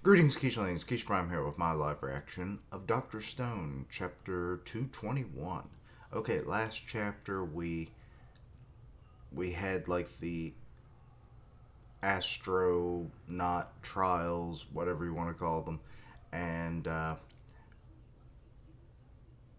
Greetings, Keishlings. Keish Prime here with my live reaction of Dr. Stone, chapter 221. Okay, last chapter we had like the astronaut trials, whatever you want to call them, and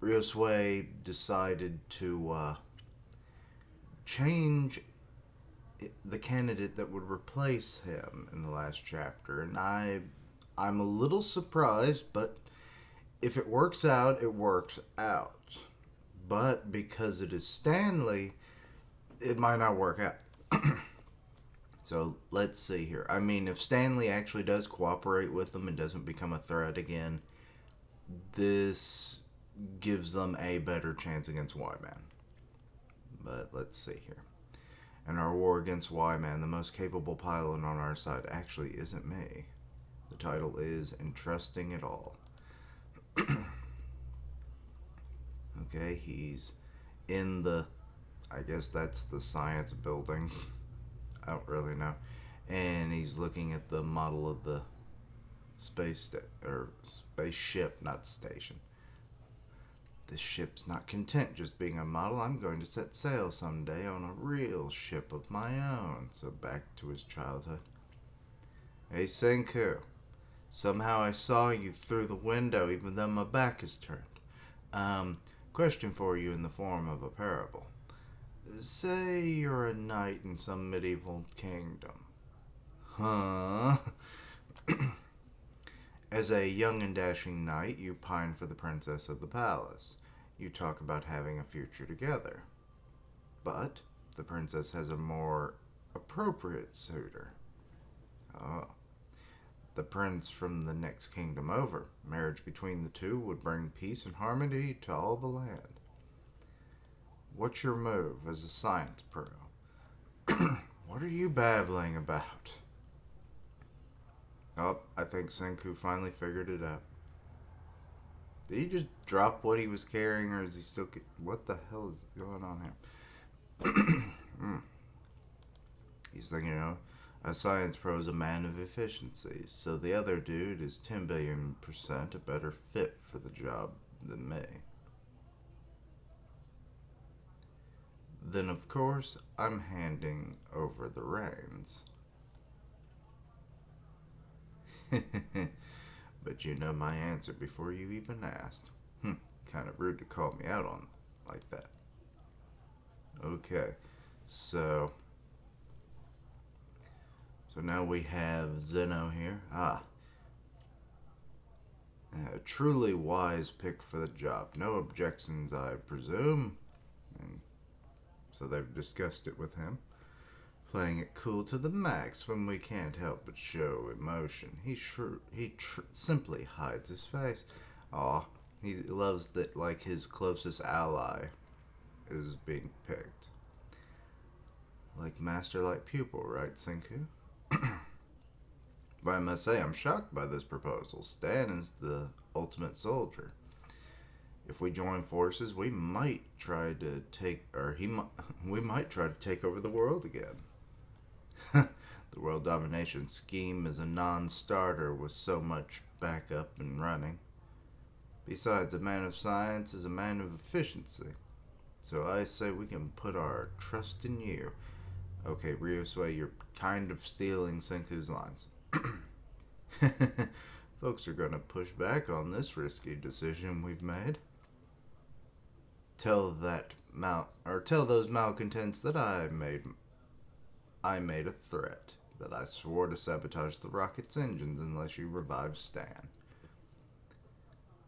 Ryosue decided to change the candidate that would replace him in the last chapter, and I'm a little surprised, but if it works out, it works out. But because it is Stanley, it might not work out. So let's see here. I mean, if Stanley actually does cooperate with them and doesn't become a threat again, this gives them a better chance against Y-Man. But let's see here. In our war against Y-Man, the most capable pilot on our side actually isn't me. The title is Entrusting It All. Okay, he's in the, I guess that's the science building. I don't really know. And he's looking at the model of the spaceship, not station. This ship's not content just being a model. I'm going to set sail someday on a real ship of my own. So back to his childhood. Hey, Senku. Somehow I saw you through the window even though my back is turned. Question for you in the form of a parable. Say you're a knight in some medieval kingdom. Huh? As a young and dashing knight, you pine for the princess of the palace. You talk about having a future together. But the princess has a more appropriate suitor. Oh. The prince from the next kingdom over. Marriage between the two would bring peace and harmony to all the land. What's your move as a science pro? What are you babbling about? Oh, I think Senku finally figured it out. Did he just drop what he was carrying, or is he still... What the hell is going on here? He's thinking, a science pro is a man of efficiency, so the other dude is 10 billion% a better fit for the job than me. Then, of course, I'm handing over the reins. But you know my answer before you even asked. Kind of rude to call me out on like that. Okay, so now we have Zeno here. A truly wise pick for the job. No objections, I presume. And so they've discussed it with him. Playing it cool to the max when we can't help but show emotion. He simply hides his face. Aw, he loves that like his closest ally is being picked. Like master, like pupil, right, Senku? But I must say, I'm shocked by this proposal. Stan is the ultimate soldier. If we join forces, we might try to take, we might try to take over the world again. The world domination scheme is a non-starter with so much backup and running. Besides, a man of science is a man of efficiency. So I say we can put our trust in you. Okay, Ryosue, you're kind of stealing Senku's lines. Folks are going to push back on this risky decision we've made. Tell those malcontents that I made a threat, that I swore to sabotage the rocket's engines unless you revive Stan.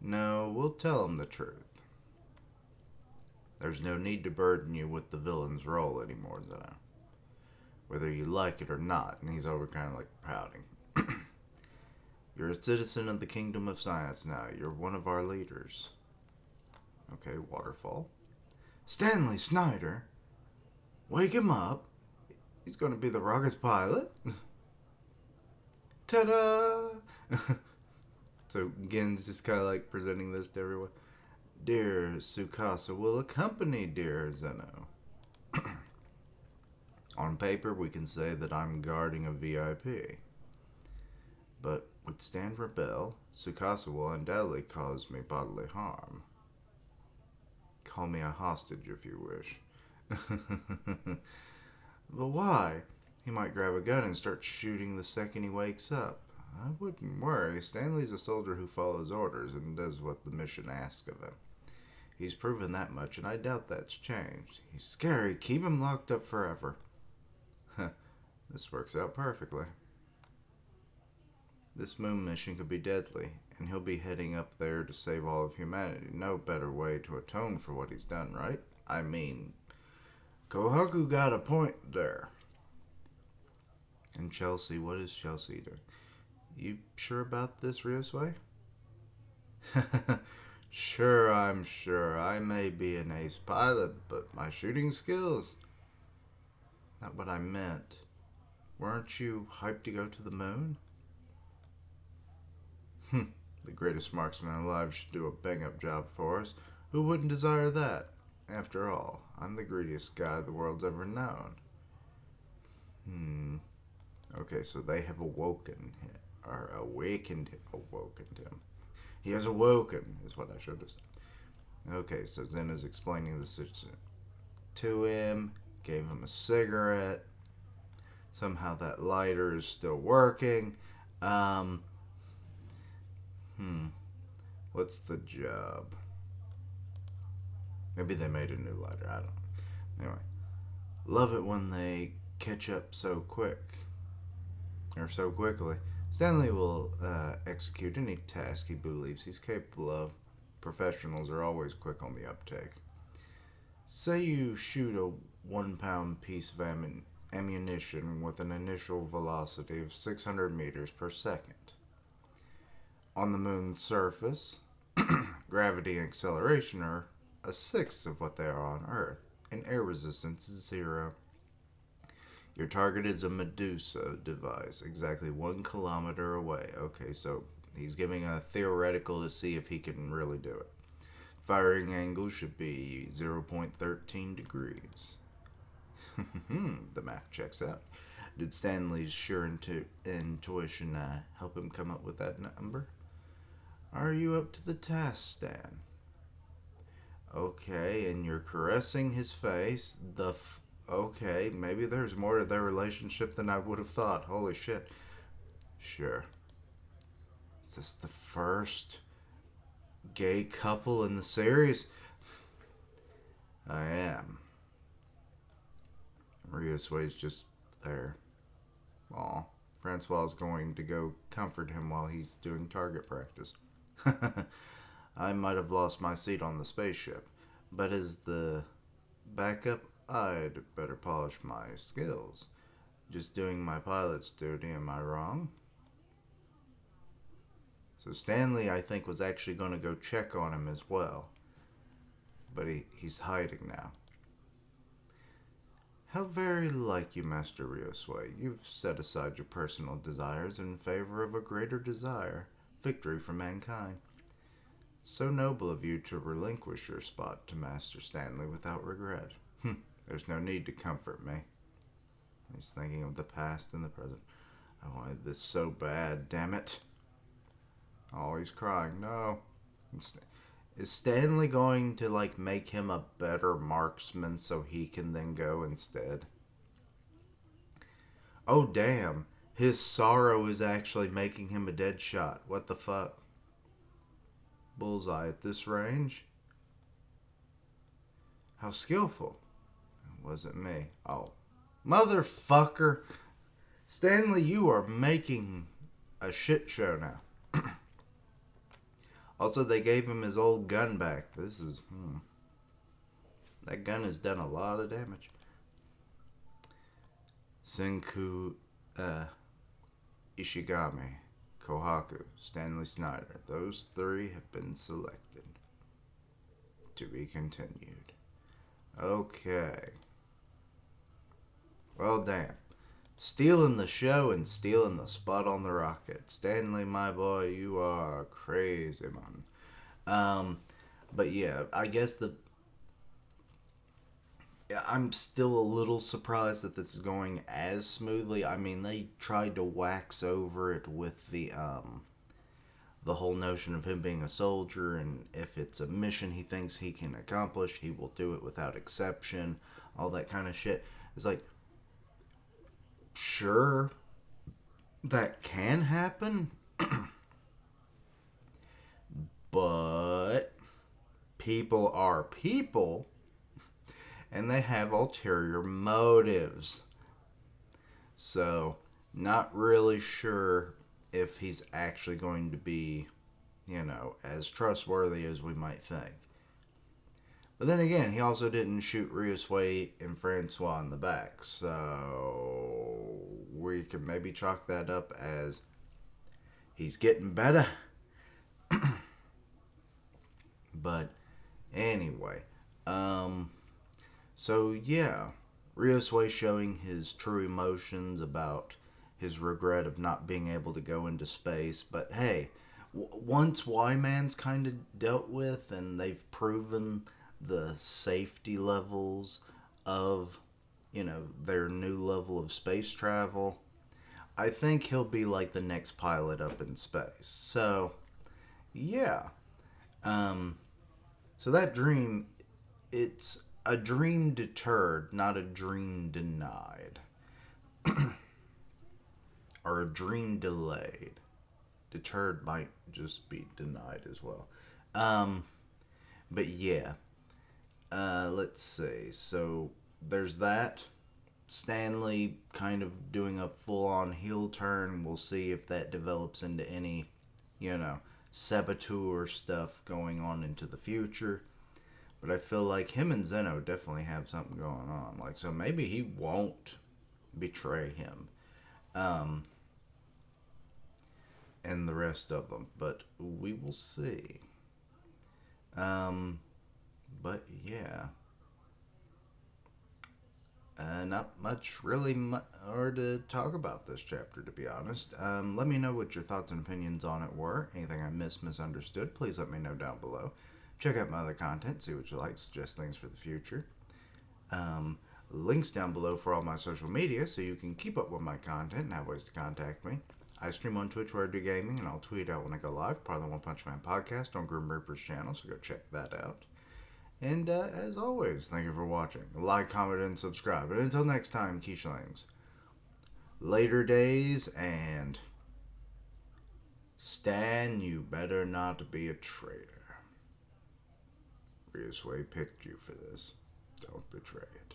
No, we'll tell them the truth. There's no need to burden you with the villain's role anymore, Zeno. Whether you like it or not, and he's over kind of like pouting. You're a citizen of the Kingdom of Science now. You're one of our leaders. Okay, Waterfall. Stanley Snyder? Wake him up. He's going to be the rocket's pilot. Ta-da! So Gen's just kind of like presenting this to everyone. Dear Tsukasa will accompany dear Zeno. On paper, we can say that I'm guarding a VIP. But with would stand rebel, Tsukasa will undoubtedly cause me bodily harm. Call me a hostage if you wish. But why? He might grab a gun and start shooting the second he wakes up. I wouldn't worry. Stanley's a soldier who follows orders and does what the mission asks of him. He's proven that much, and I doubt that's changed. He's scary. Keep him locked up forever. This works out perfectly. This moon mission could be deadly, and he'll be heading up there to save all of humanity. No better way to atone for what he's done, right? I mean, Kohaku got a point there. And Chelsea, what is Chelsea doing? You sure about this, Ryosui? Sure, I'm sure. I may be an ace pilot, but my shooting skills... Not what I meant. Weren't you hyped to go to the moon? The greatest marksman alive should do a bang-up job for us. Who wouldn't desire that? After all, I'm the greediest guy the world's ever known. Okay, so they have awakened him. He has awoken, is what I should have said. Okay, so Zen is explaining the situation to him, gave him a cigarette. Somehow that lighter is still working. What's the job? Maybe they made a new lighter, I don't know. Anyway, love it when they catch up so quick. Or so quickly. Stanley will execute any task he believes he's capable of. Professionals are always quick on the uptake. Say you shoot a 1-pound piece of ammunition with an initial velocity of 600 meters per second. On the moon's surface, gravity and acceleration are a sixth of what they are on Earth, and air resistance is 0. Your target is a Medusa device, exactly 1 kilometer away. Okay, so he's giving a theoretical to see if he can really do it. Firing angle should be 0.13 degrees. The math checks out. Did Stanley's sure intuition help him come up with that number? Are you up to the task, Stan? Okay, and you're caressing his face. Okay, maybe there's more to their relationship than I would have thought. Holy shit. Sure. Is this the first gay couple in the series? I am. Ryusui's just there. Aw. Francois is going to go comfort him while he's doing target practice. I might have lost my seat on the spaceship, but as the backup, I'd better polish my skills. Just doing my pilot's duty, am I wrong? So Stanley, I think, was actually going to go check on him as well. But he's hiding now. How very like you, Master Ryosui. You've set aside your personal desires in favor of a greater desire. Victory for mankind. So noble of you to relinquish your spot to Master Stanley without regret. There's no need to comfort me. He's thinking of the past and the present. I wanted this so bad, damn it. Oh, he's crying. No. Is Stanley going to, make him a better marksman so he can then go instead? Oh, damn. His sorrow is actually making him a dead shot. What the fuck? Bullseye at this range? How skillful. It wasn't me. Oh. Motherfucker. Stanley, you are making a shit show now. Also, they gave him his old gun back. This is... That gun has done a lot of damage. Senku Ishigami, Kohaku, Stanley Snyder. Those 3 have been selected. To be continued. Okay. Well, damn. Stealing the show and stealing the spot on the rocket. Stanley, my boy, you are crazy, man. But yeah, I guess I'm still a little surprised that this is going as smoothly. I mean, they tried to wax over it with the whole notion of him being a soldier, and if it's a mission he thinks he can accomplish, he will do it without exception, all that kind of shit. It's like, sure, that can happen, but people are people, and they have ulterior motives. So, not really sure if he's actually going to be, as trustworthy as we might think. But then again, he also didn't shoot Riosway and Francois in the back, so we can maybe chalk that up as he's getting better. But anyway, so yeah, Riosway showing his true emotions about his regret of not being able to go into space. But hey, once Y-Man's kind of dealt with and they've proven the safety levels of, their new level of space travel, I think he'll be like the next pilot up in space. So, yeah. So that dream, it's a dream deterred, not a dream denied. Or a dream delayed. Deterred might just be denied as well. But yeah. Let's see. So there's that. Stanley kind of doing a full-on heel turn. We'll see if that develops into any, saboteur stuff going on into the future. But I feel like him and Zeno definitely have something going on. Like, so maybe he won't betray him. And the rest of them. But we will see. But yeah. Not much really more to talk about this chapter, to be honest. Let me know what your thoughts and opinions on it were. Anything I misunderstood, please let me know down below. Check out my other content, see what you like, suggest things for the future. Links down below for all my social media so you can keep up with my content and have ways to contact me. I stream on Twitch where I do gaming, and I'll tweet out when I go live, part of the One Punch Man podcast on Grim Reaper's channel, so go check that out. And as always, thank you for watching. Like, comment, and subscribe. And until next time, Keishlings, later days, and Stan, you better not be a traitor. Riosway picked you for this. Don't betray it.